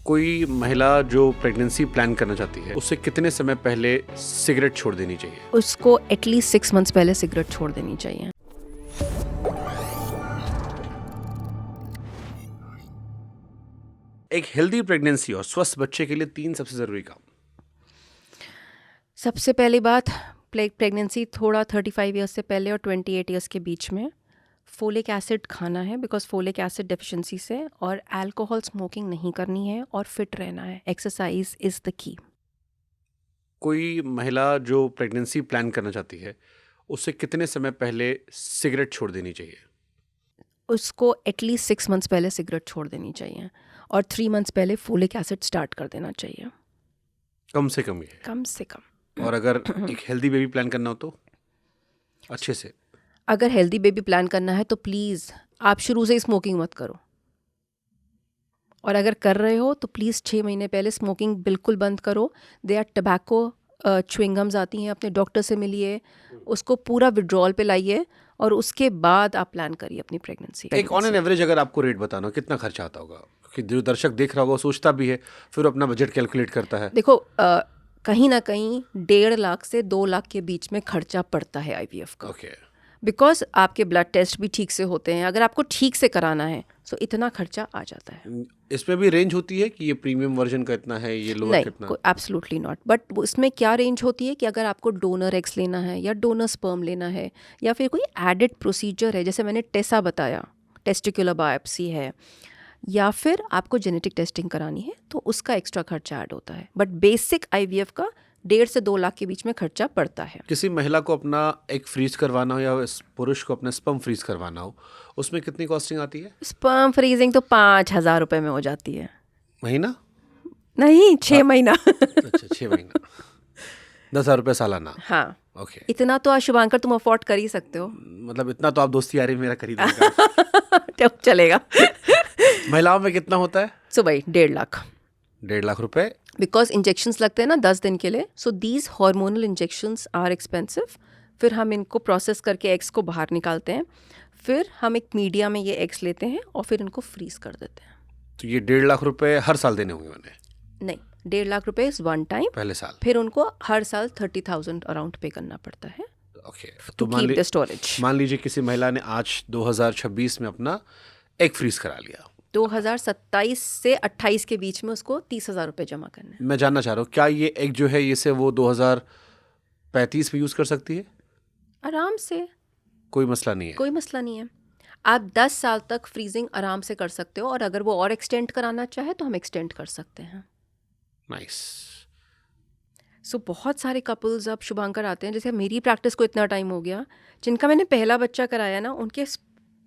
कोई महिला जो प्रेगनेंसी प्लान करना चाहती है उससे कितने समय पहले सिगरेट छोड़ देनी चाहिए? उसको एटलीस्ट 6 मंथ्स पहले सिगरेट छोड़ देनी चाहिए। एक हेल्दी प्रेगनेंसी और स्वस्थ बच्चे के लिए 3 सबसे जरूरी काम। सबसे पहली बात, प्रेगनेंसी थोड़ा 35 ईयर्स से पहले और 28 ईयर्स के बीच में फोलिक एसिड खाना है, बिकॉज फोलिक एसिड डेफिशिएंसी से, और अल्कोहल स्मोकिंग नहीं करनी है और फिट रहना है। Exercise is the key. कोई महिला जो प्रेगनेंसी प्लान करना चाहती है उससे कितने समय पहले सिगरेट छोड़ देनी चाहिए? उसको एटलीस्ट 6 मंथ्स पहले सिगरेट छोड़ देनी चाहिए और 3 मंथ्स पहले फोलिक एसिड स्टार्ट कर देना चाहिए, कम से कम ये। कम से कम। और अगर एक हेल्दी बेबी प्लान करना हो तो अच्छे से। अगर हेल्दी बेबी प्लान करना है तो प्लीज़ आप शुरू से ही स्मोकिंग मत करो, और अगर कर रहे हो तो प्लीज़ 6 महीने पहले स्मोकिंग बिल्कुल बंद करो। दे आर टबैको च्युइंगम्स आती हैं, अपने डॉक्टर से मिलिए, उसको पूरा विड्रॉल पे लाइए और उसके बाद आप प्लान करिए अपनी प्रेगनेंसी। एक ऑन एन एवरेज अगर आपको रेट बताना हो कितना खर्चा आता होगा, कि जो दर्शक देख रहा होगा वो सोचता भी है, फिर अपना बजट कैलकुलेट करता है। देखो, कहीं ना कहीं 1.5 लाख से 2 लाख के बीच में खर्चा पड़ता है आईवीएफ का। ओके। बिकॉज आपके ब्लड टेस्ट भी ठीक से होते हैं। अगर आपको ठीक से कराना है तो इतना खर्चा आ जाता है। इसमें भी रेंज होती है कि ये प्रीमियम वर्जन का इतना है, ये लोअर कितना? नहीं, एब्सोल्युटली नॉट। बट इसमें क्या रेंज होती है कि अगर आपको डोनर एग्स लेना है या डोनर स्पर्म लेना है या फिर कोई एडेड प्रोसीजर है, जैसे मैंने टेसा बताया, टेस्टिकुलर बायोप्सी है, या फिर आपको जेनेटिक टेस्टिंग करानी है, तो उसका एक्स्ट्रा खर्चा ऐड होता है। बट बेसिक आईवीएफ का 1.5 से 2 लाख के बीच में खर्चा पड़ता है। किसी महिला को अपना एग फ्रीज करवाना हो या पुरुष को अपना स्पर्म फ्रीज करवाना हो, उसमें कितनी कॉस्टिंग आती है? स्पर्म फ्रीजिंग तो 5,000 रुपये में हो जाती है। महीना? नहीं, 6 महीना। अच्छा, 6 महीना। 10,000 रुपये सालाना? हाँ। ओके। इतना तो शुभांकर तुम अफोर्ड कर ही सकते हो। मतलब इतना तो आप दोस्ती यारी मेरा खरीद लेगा। तो चलेगा। महिलाओं में कितना होता है? सो भाई 1.5 लाख। 1.5 लाख रुपए? बिकॉज इंजेक्शंस लगते हैं ना 10 दिन के लिए, so these hormonal injections are expensive. फिर हम इनको प्रोसेस करके एग्स को बाहर निकालते हैं, फिर हम एक मीडिया में ये एग्स लेते हैं और फिर इनको फ्रीज कर देते हैं। तो ये 1.5 लाख रुपए हर साल देने होंगे उन्हें? नहीं, 1.5 लाख रुपए इज वन टाइम, पहले साल। फिर उनको हर साल 30,000 अराउंड पे करना पड़ता है। Okay. To keep the storage. मान लीजिए किसी महिला ने आज 2026 में अपना एग फ्रीज करा लिया, 2027 से 28 के बीच में उसको 30,000 रुपये जमा करने हैं। मैं जानना चाह रहा हूँ क्या ये एग जो है इसे वो 2035 में यूज़ कर सकती है? आराम से, कोई मसला नहीं है? कोई मसला नहीं है। आप 10 साल तक फ्रीजिंग आराम से कर सकते हो, और अगर वो और एक्सटेंड कराना चाहे तो हम एक्सटेंड कर सकते हैं। नाइस। सो बहुत सारे कपल्स अब शुभांकर आते हैं, जैसे मेरी प्रैक्टिस को इतना टाइम हो गया, जिनका मैंने पहला बच्चा कराया ना, उनके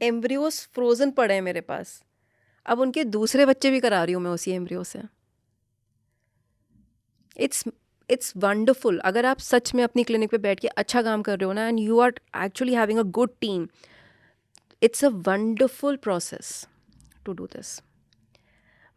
एम्ब्रियोस फ्रोजन पड़े हैं मेरे पास। अब उनके दूसरे बच्चे भी करा रही हूँ मैं उसी एम्ब्रियो से। It's wonderful. अगर आप सच में अपनी क्लिनिक पे बैठ के अच्छा काम कर रहे हो ना, and you are actually having a good team, it's a wonderful process to do this.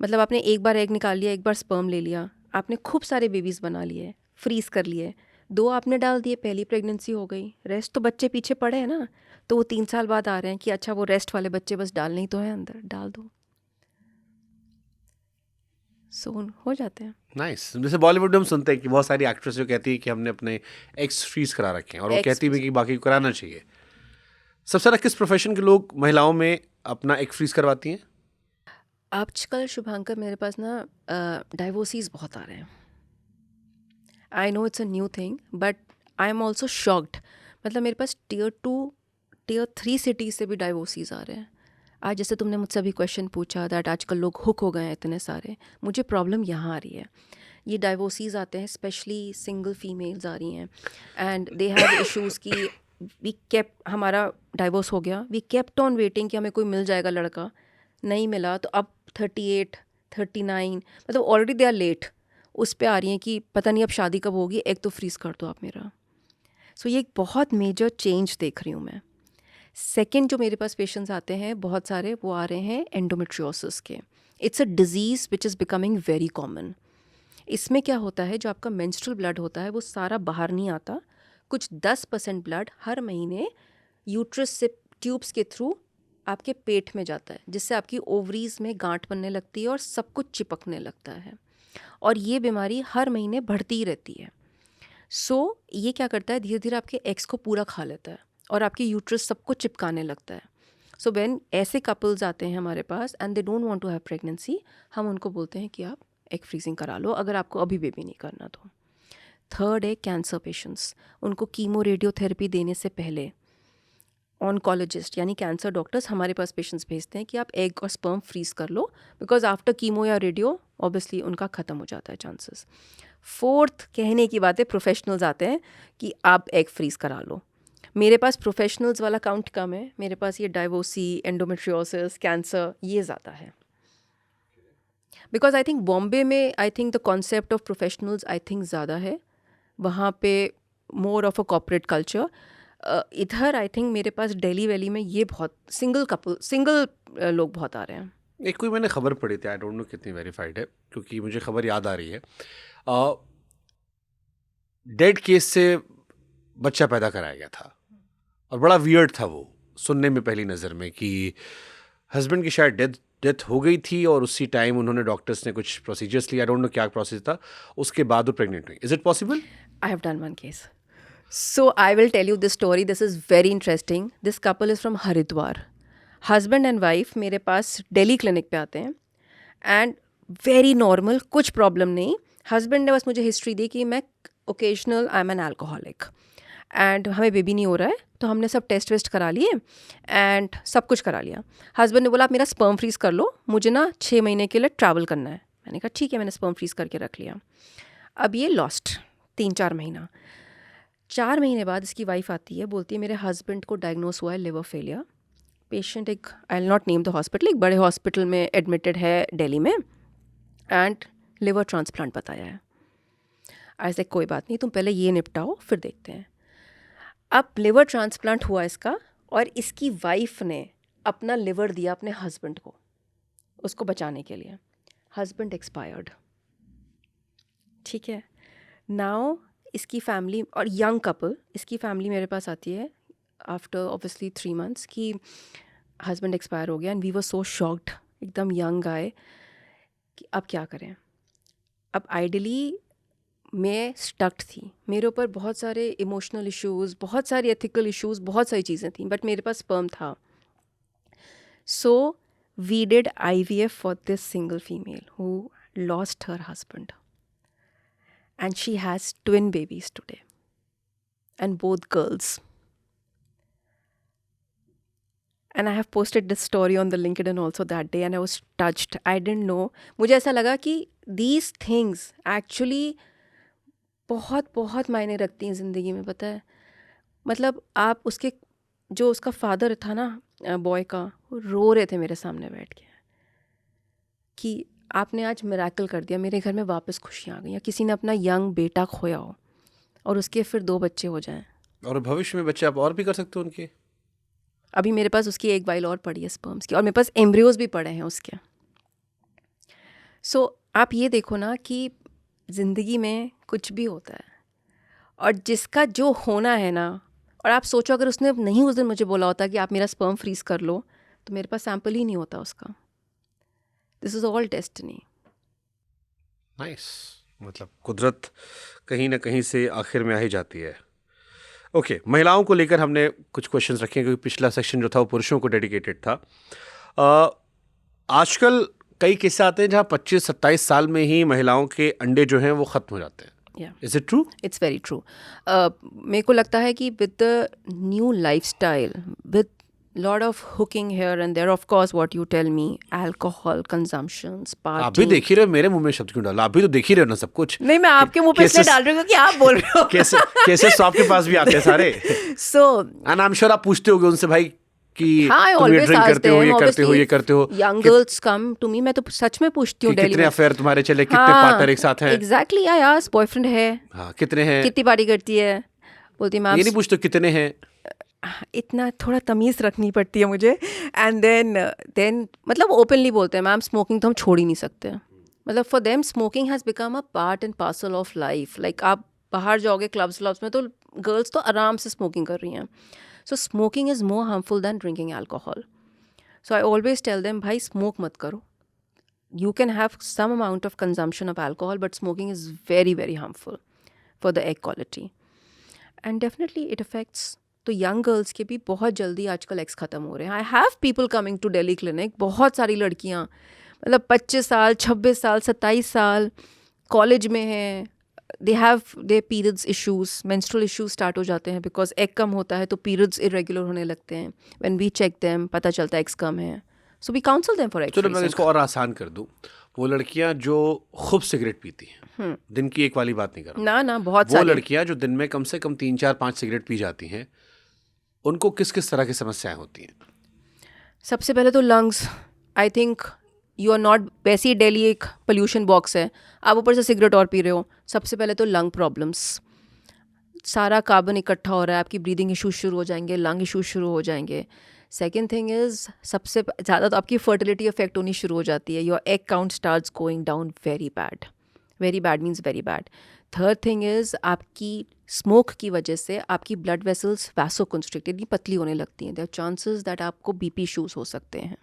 मतलब आपने एक बार एग निकाल लिया, एक बार स्पर्म ले लिया, आपने खूब सारे बेबीज़ बना लिए, फ्रीज कर लिए, 2 आपने डाल दिए, पहली प्रेगनेंसी हो गई, रेस्ट तो बच्चे पीछे पड़े हैं ना, तो वो 3 साल बाद आ रहे हैं कि अच्छा वो रेस्ट वाले बच्चे बस डालने ही तो है अंदर, डाल दो, सो हो जाते हैं। नाइस। जैसे बॉलीवुड में हम सुनते हैं कि बहुत सारी एक्ट्रेस जो कहती है कि हमने अपने एग्स फ्रीज करा रखे हैं, और वो कहती भी कि बाकी को कराना चाहिए। सबसे ज़्यादा किस प्रोफेशन के लोग महिलाओं में अपना एग फ्रीज करवाती हैं? आजकल शुभांकर मेरे पास ना डाइवोर्सीज बहुत आ रहे हैं। I know it's a new thing, but I am also shocked. मतलब मेरे पास Tier 2, Tier 3 सिटीज़ से भी डाइवोर्सीज आ रहे हैं। आज जैसे तुमने मुझसे अभी क्वेश्चन पूछा दैट आजकल लोग हुक हो गए हैं इतने सारे, मुझे प्रॉब्लम यहाँ आ रही है। ये डाइवोर्सीज आते हैं, स्पेशली सिंगल फीमेल्स आ रही हैं, एंड दे हैव इश्यूज़ कि हमारा डाइवोर्स हो गया, वी केप्ट ऑन वेटिंग कि हमें कोई मिल जाएगा लड़का, नहीं मिला, तो अब 38, 39, मतलब ऑलरेडी दे आर लेट, उस पे आ रही हैं कि पता नहीं अब शादी कब होगी, एक तो फ्रीज़ कर दो आप मेरा। सो ये एक बहुत मेजर चेंज देख रही हूँ मैं। सेकेंड, जो मेरे पास पेशेंट्स आते हैं बहुत सारे, वो आ रहे हैं एंडोमेट्रियोसिस के। It's a disease which is becoming very common. इसमें क्या होता है, जो आपका मेंस्ट्रुअल ब्लड होता है वो सारा बाहर नहीं आता, कुछ 10% ब्लड हर महीने यूट्रस से ट्यूब्स के थ्रू आपके पेट में जाता है, जिससे आपकी ओवरीज में गांठ बनने लगती है और सब कुछ चिपकने लगता है, और ये बीमारी हर महीने बढ़ती ही रहती है। ये क्या करता है, धीरे धीरे आपके एग्स को पूरा खा लेता है और आपके यूट्रस सबको चिपकाने लगता है। व्हेन ऐसे कपल्स आते हैं हमारे पास and they don't want to have pregnancy, हम उनको बोलते हैं कि आप एग फ्रीजिंग करा लो अगर आपको अभी बेबी नहीं करना तो। थर्ड है कैंसर पेशेंट्स, उनको कीमो रेडियोथेरेपी देने से पहले ऑन्कोलॉजिस्ट यानी कैंसर डॉक्टर्स हमारे पास पेशेंट्स भेजते हैं कि आप एग और स्पर्म फ्रीज कर लो, बिकॉज आफ्टर कीमो या रेडियो ऑब्वियसली उनका ख़त्म हो जाता है चांसेस। फोर्थ कहने की बात है, प्रोफेशनल्स आते हैं कि आप एग फ्रीज करा लो। मेरे पास प्रोफेशनल्स वाला काउंट कम है, मेरे पास ये डाइवोसी, एंडोमेट्रियोसिस, कैंसर ये ज़्यादा है। बिकॉज आई थिंक बॉम्बे में I think the concept of professionals I think ज़्यादा है, वहाँ पे more of a corporate culture. इधर आई थिंक मेरे पास दिल्ली वैली में ये बहुत सिंगल लोग बहुत आ रहे हैं। एक कोई मैंने खबर पढ़ी थी, आई डोंट नो कितनी वेरीफाइड है, क्योंकि मुझे खबर याद आ रही है, डेड केस से बच्चा पैदा कराया गया था और बड़ा वियर्ड था वो सुनने में पहली नज़र में कि हस्बैंड की शायद डेथ हो गई थी और उसी टाइम उन्होंने डॉक्टर्स ने कुछ प्रोसीजर्स लिया, आई डोंट नो क्या प्रोसेस था, उसके बाद वो प्रेग्नेंट हुई। Is it possible? I have done one case, so I will tell you this story, this is very interesting. This couple is from Haridwar, husband and wife मेरे पास Delhi clinic पे आते हैं एंड वेरी नॉर्मल, कुछ problem नहीं। Husband ने बस मुझे हिस्ट्री दी कि मैं occasional I am an alcoholic and हमें बेबी नहीं हो रहा है, तो हमने सब टेस्ट वेस्ट करा लिए एंड सब कुछ करा लिया। हस्बैंड ने बोला आप मेरा स्पर्म फ्रीज कर लो, मुझे ना 6 महीने के लिए ट्रैवल करना है। मैंने कहा ठीक है, मैंने स्पर्म फ्रीज करके रख लिया। अब ये लॉस्ट 3-4 महीना, 4 महीने बाद इसकी वाइफ आती है, बोलती है मेरे हस्बैंड को डायग्नोस हुआ है लिवर फेलियर। पेशेंट एक, I will not name the hospital, एक बड़े हॉस्पिटल में एडमिटेड है दिल्ली में एंड लिवर ट्रांसप्लांट बताया है। ऐसे कोई बात नहीं, तुम पहले ये निपटाओ फिर देखते हैं। अब लिवर ट्रांसप्लांट हुआ इसका और इसकी वाइफ ने अपना लिवर दिया अपने हस्बैंड को उसको बचाने के लिए। हस्बैंड एक्सपायर्ड, ठीक है। नाउ इसकी फैमिली और यंग कपल, इसकी फैमिली मेरे पास आती है आफ्टर ऑब्वियसली 3 months कि हस्बैंड एक्सपायर हो गया and we were so shocked, एकदम यंग आए कि अब क्या करें। अब आइडियली मैं स्टक्ड थी, मेरे ऊपर बहुत सारे इमोशनल इश्यूज़, बहुत सारी एथिकल इश्यूज़, बहुत सारी चीज़ें थी, बट मेरे पास स्पर्म था। So we did IVF for this single female who lost her husband and she has twin babies today and both girls. And I have posted this story on the LinkedIn also that day and I was touched. I didn't know. मुझे ऐसा लगा कि these things actually बहुत बहुत मायने रखती हैं ज़िंदगी में, पता है। मतलब आप उसके, जो उसका फादर था ना बॉय का, वो रो रहे थे मेरे सामने बैठ के कि आपने आज मिरेकल कर दिया, मेरे घर में वापस खुशियाँ आ गई, या किसी ने अपना यंग बेटा खोया हो और उसके फिर 2 बच्चे हो जाएं, और भविष्य में बच्चे आप और भी कर सकते हो उनके। अभी मेरे पास उसकी एक वाइल और पड़ी है स्पर्म्स की, और मेरे पास एम्ब्रियोज भी पड़े हैं उसके। सो आप ये देखो ना कि ज़िंदगी में कुछ भी होता है और जिसका जो होना है ना, और आप सोचो अगर उसने नहीं उस दिन मुझे बोला होता कि आप मेरा स्पर्म फ्रीज कर लो, तो मेरे पास सैंपल ही नहीं होता उसका। This is all destiny. Nice, मतलब कुदरत कहीं ना कहीं से आखिर में आ ही जाती है। ओके, महिलाओं को लेकर हमने कुछ क्वेश्चंस रखे हैं, क्योंकि पिछला सेक्शन जो था वो पुरुषों को डेडिकेटेड था। आजकल कई किस्से आते हैं जहाँ 25-27 साल में ही महिलाओं के अंडे जो हैं वो ख़त्म हो जाते हैं। Is it true? It's very true. मेरे को लगता है कि with the new lifestyle, with lot of hooking here and there, of course what you tell me, alcohol consumptions, party. आप भी देख ही रहे हो, मेरे मुंह में शब्द क्यों डाला, आप भी तो देख ही रहे हो ना सब कुछ। नहीं, मैं आपके मुंह पे इसलिए डाल रही हूँ कि आप बोल रहे हो। कैसे तो आपके पास भी आते हैं सारे। So and I am sure आप पूछते होगे उनसे भाई कि हाँ, I तुम ये always ड्रिंक ask करते हो, them, ये करते हो, obviously, ये करते हो। young girls come to me, मैं तो सच में पूछती हूँ कि डेली कितने में। अफेयर तुम्हारे चले, कितने पार्टनर एक साथ हैं। एग्जैक्टली, आई आस्क बॉयफ्रेंड है, हाँ, कितने हैं। कितनी पार्टी करती है, बोलती है मैम। ये नहीं पूछते कितने हैं। इतना थोड़ा तमीज़ रखनी पड़ती है मुझे। एंड देन मतलब ओपनली बोलते हैं मैम स्मोकिंग तो हम छोड़ ही नहीं सकते। मतलब for them smoking has become a part and parcel of life. Like आप बाहर जाओगे क्लब्स में तो गर्ल्स तो आराम से स्मोकिंग कर रही हैं। So smoking is more harmful than drinking alcohol. So I always tell them भाई स्मोक मत करो. You can have some amount of consumption of alcohol, but smoking is very, very harmful for the egg quality. And definitely it affects. तो young girls के भी बहुत जल्दी आजकल eggs ख़त्म हो रहे हैं. I have people coming to Delhi clinic, बहुत सारी लड़कियाँ, मतलब 25 साल, 26 साल, 27 साल, कॉलेज में हैं. They have they periods issues, menstrual issues start हो जाते हैं बिकॉज एग कम होता है तो पीरियड्स इरेगुलर होने लगते हैं. व्हेन वी चेक देम पता चलता है एग्स कम है. So we counsel them for egg चलो मैं फ्रीजिंग. इसको और आसान कर दूं. वो लड़कियां जो खूब सिगरेट पीती हैं, दिन की एक वाली बात नहीं कर रहा हूं, ना बहुत वो सारी. लड़कियां जो दिन में कम से कम 3-4-5 सिगरेट पी जाती हैं, उनको किस किस तरह की समस्याएं होती हैं? सबसे पहले तो lungs. I think you are not, वैसे ही दिल्ली एक पोल्यूशन बॉक्स है, आप ऊपर से सिगरेट और पी रहे हो. सबसे पहले तो लंग प्रॉब्लम्स, सारा कार्बन इकट्ठा हो रहा है, आपकी ब्रीदिंग इशूज शुरू हो जाएंगे, लंग इशूज शुरू हो जाएंगे. सेकेंड थिंग इज़ सबसे ज़्यादा तो आपकी फर्टिलिटी अफेक्ट होनी शुरू हो जाती है. Your egg count starts going down very bad. Very bad means very bad. Third thing is आपकी स्मोक की वजह से आपकी ब्लड वेसल्स वैसोकंस्ट्रिक्टेड, पतली होने लगती हैं. देयर चांसेस दैट आपको बीपी इशूज़ हो सकते हैं.